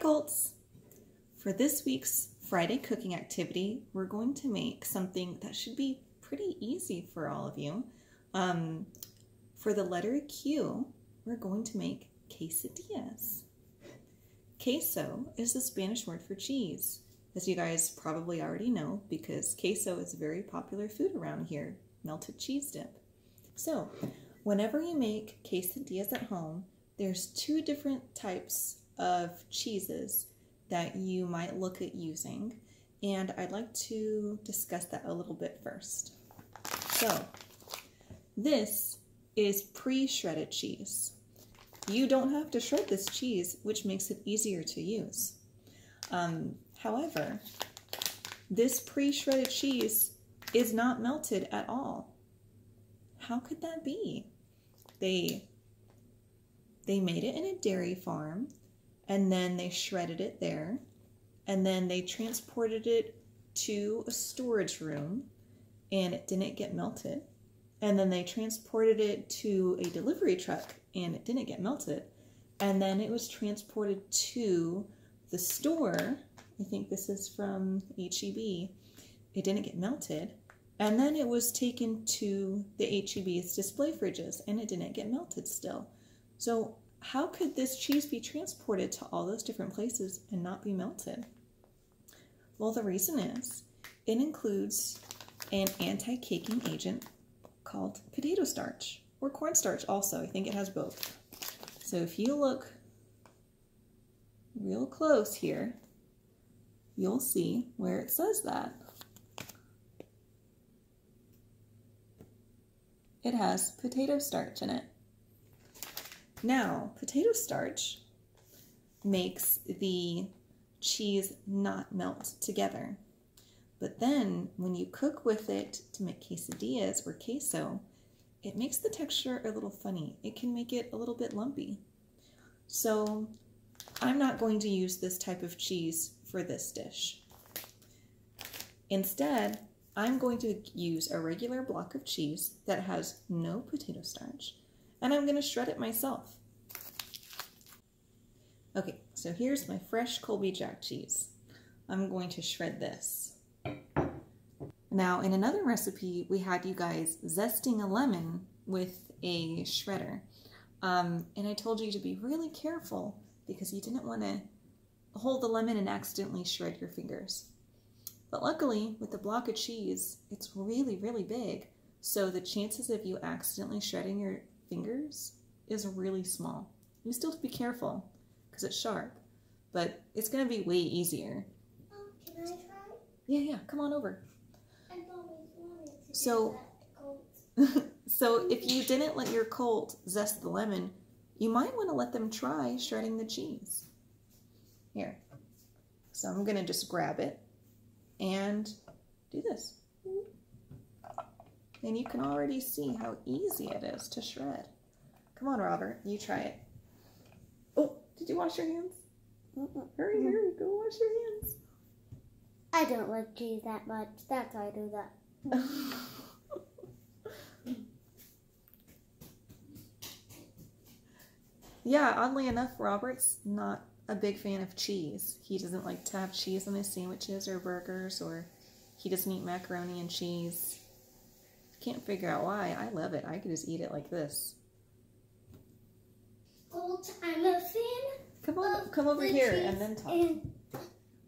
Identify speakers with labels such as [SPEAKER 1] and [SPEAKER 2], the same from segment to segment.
[SPEAKER 1] Colts! For this week's Friday cooking activity, we're going to make something that should be pretty easy for all of you. For the letter Q, we're going to make quesadillas. Queso is the Spanish word for cheese, as you guys probably already know, because queso is a very popular food around here, melted cheese dip. So, whenever you make quesadillas at home, there's two different types of cheeses that you might look at using, and I'd like to discuss that a little bit first. So, this is pre-shredded cheese. You don't have to shred this cheese, which makes it easier to use. However, this pre-shredded cheese is not melted at all. How could that be? They made it in a dairy farm, and then they shredded it there, and then they transported it to a storage room, and it didn't get melted. And then they transported it to a delivery truck, and it didn't get melted. And then it was transported to the store. I think this is from H-E-B. It didn't get melted. And then it was taken to the H-E-B's display fridges, and it didn't get melted still. So how could this cheese be transported to all those different places and not be melted? Well, the reason is it includes an anti-caking agent called potato starch, or cornstarch also. I think it has both. So if you look real close here, you'll see where it says that. It has potato starch in it. Now, potato starch makes the cheese not melt together. But then, when you cook with it to make quesadillas or queso, it makes the texture a little funny. It can make it a little bit lumpy. So, I'm not going to use this type of cheese for this dish. Instead, I'm going to use a regular block of cheese that has no potato starch, and I'm going to shred it myself. Okay, so here's my fresh Colby Jack cheese. I'm going to shred this. Now, in another recipe, we had you guys zesting a lemon with a shredder. And I told you to be really careful because you didn't want to hold the lemon and accidentally shred your fingers. But luckily, with the block of cheese, it's really, really big. So the chances of you accidentally shredding your fingers is really small. You still have to be careful because it's sharp, but it's going to be way easier.
[SPEAKER 2] Can I try?
[SPEAKER 1] Yeah, come on over.
[SPEAKER 2] I've always wanted to
[SPEAKER 1] So,
[SPEAKER 2] do that,
[SPEAKER 1] so if you didn't let your colt zest the lemon, you might want to let them try shredding the cheese. Here. So I'm going to just grab it and do this. And you can already see how easy it is to shred. Come on, Robert, you try it. Oh, did you wash your hands? Hurry, go wash your hands.
[SPEAKER 2] I don't like cheese that much. That's why I do that.
[SPEAKER 1] Yeah, oddly enough, Robert's not a big fan of cheese. He doesn't like to have cheese on his sandwiches or burgers, or he doesn't eat macaroni and cheese. Can't figure out why. I love it. I could just eat it like this.
[SPEAKER 2] Colt, I'm a fan.
[SPEAKER 1] Come over here and then talk.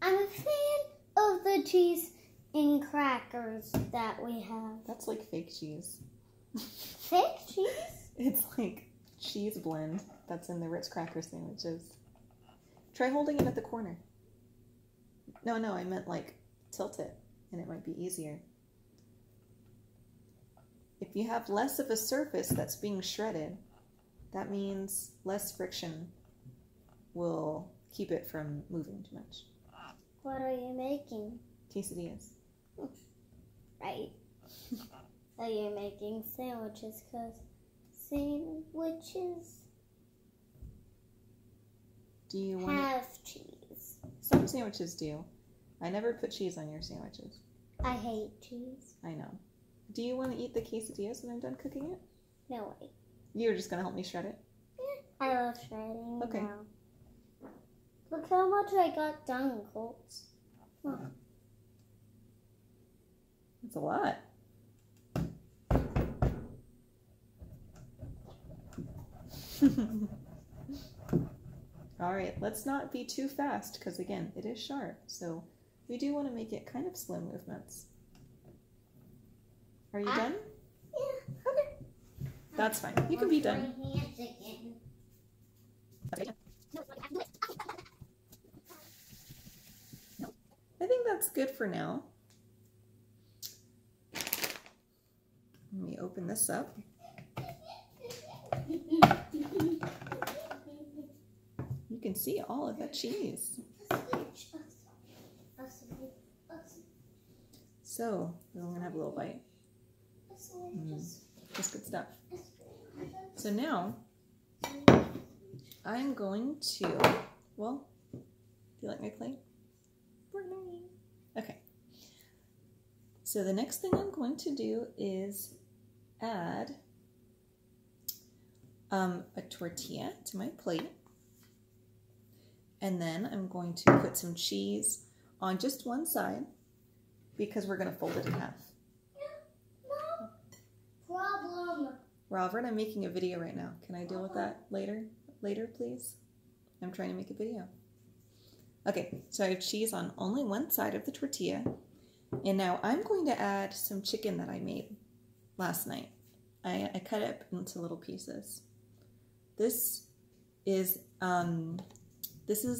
[SPEAKER 2] I'm a fan of the cheese in crackers that we have.
[SPEAKER 1] That's like fake cheese.
[SPEAKER 2] Fake cheese?
[SPEAKER 1] It's like cheese blend that's in the Ritz cracker sandwiches. Try holding it at the corner. No, I meant like tilt it, and it might be easier. If you have less of a surface that's being shredded, that means less friction will keep it from moving too much.
[SPEAKER 2] What are you making?
[SPEAKER 1] Quesadillas.
[SPEAKER 2] Right. So you're making sandwiches because sandwiches
[SPEAKER 1] Do you want
[SPEAKER 2] have cheese.
[SPEAKER 1] Some sandwiches do. I never put cheese on your sandwiches.
[SPEAKER 2] I hate cheese.
[SPEAKER 1] I know. Do you want to eat the quesadillas when I'm done cooking it?
[SPEAKER 2] No way.
[SPEAKER 1] You're just going to help me shred it?
[SPEAKER 2] I love shredding.
[SPEAKER 1] Okay.
[SPEAKER 2] Now. Look how much I got done, Colts. Huh.
[SPEAKER 1] That's a lot. All right, let's not be too fast because again, it is sharp. So we do want to make it kind of slow movements. Are you done?
[SPEAKER 2] Yeah.
[SPEAKER 1] Okay. That's fine. You can be done.
[SPEAKER 2] My hands again.
[SPEAKER 1] I think that's good for now. Let me open this up. You can see all of that cheese. So, I'm going to have a little bite. That's good stuff. So now, I'm going to, well, do you like my plate? Okay. So the next thing I'm going to do is add a tortilla to my plate. And then I'm going to put some cheese on just one side because we're going to fold it in half.
[SPEAKER 2] No problem.
[SPEAKER 1] Robert, I'm making a video right now. Can I deal with that later? Later, please? I'm trying to make a video. Okay, so I have cheese on only one side of the tortilla. And now I'm going to add some chicken that I made last night. I cut it up into little pieces. This is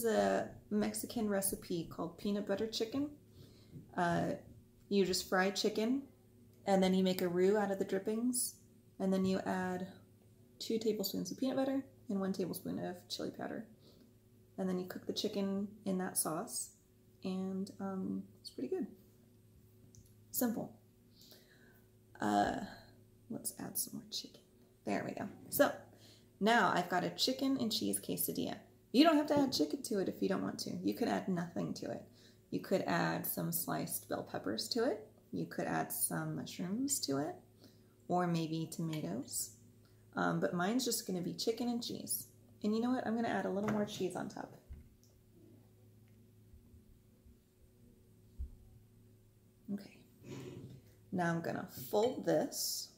[SPEAKER 1] a Mexican recipe called peanut butter chicken. You just fry chicken, and then you make a roux out of the drippings, and then you add 2 tablespoons of peanut butter and 1 tablespoon of chili powder. And then you cook the chicken in that sauce, and it's pretty good. Simple. Let's add some more chicken. There we go. So now I've got a chicken and cheese quesadilla. You don't have to add chicken to it if you don't want to. You could add nothing to it. You could add some sliced bell peppers to it. You could add some mushrooms to it, or maybe tomatoes. But mine's just going to be chicken and cheese. And you know what? I'm going to add a little more cheese on top. Okay. Now I'm going to fold this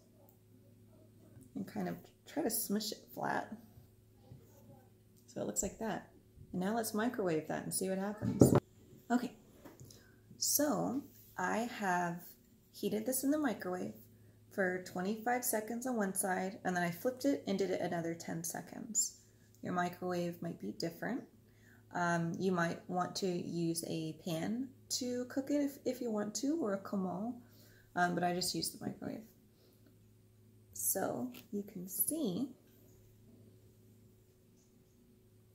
[SPEAKER 1] and kind of try to smush it flat. So it looks like that. And now let's microwave that and see what happens. Okay. So I have heated this in the microwave for 25 seconds on one side, and then I flipped it and did it another 10 seconds. Your microwave might be different. You might want to use a pan to cook it if you want to, or a comal, but I just used the microwave. So you can see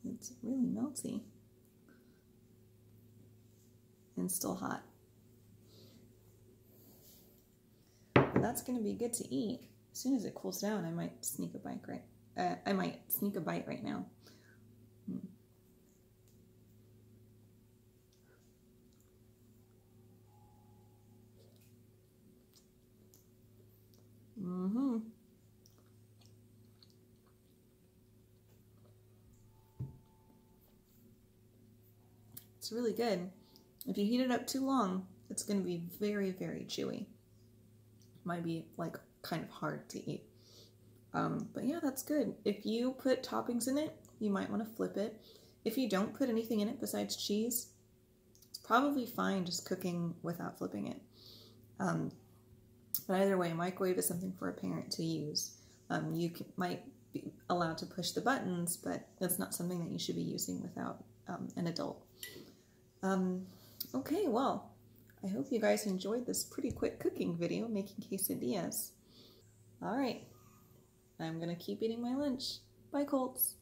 [SPEAKER 1] it's really melty and still hot. And that's going to be good to eat. As soon as it cools down, I might sneak a bite right now. It's really good. If you heat it up too long, it's going to be very, very chewy. Might be like kind of hard to eat. But yeah, that's good. If you put toppings in it, you might want to flip it. If you don't put anything in it besides cheese, it's probably fine just cooking without flipping it. But either way, microwave is something for a parent to use. Might be allowed to push the buttons, but that's not something that you should be using without an adult. Okay, well, I hope you guys enjoyed this pretty quick cooking video making quesadillas. All right, I'm gonna keep eating my lunch. Bye, Colts.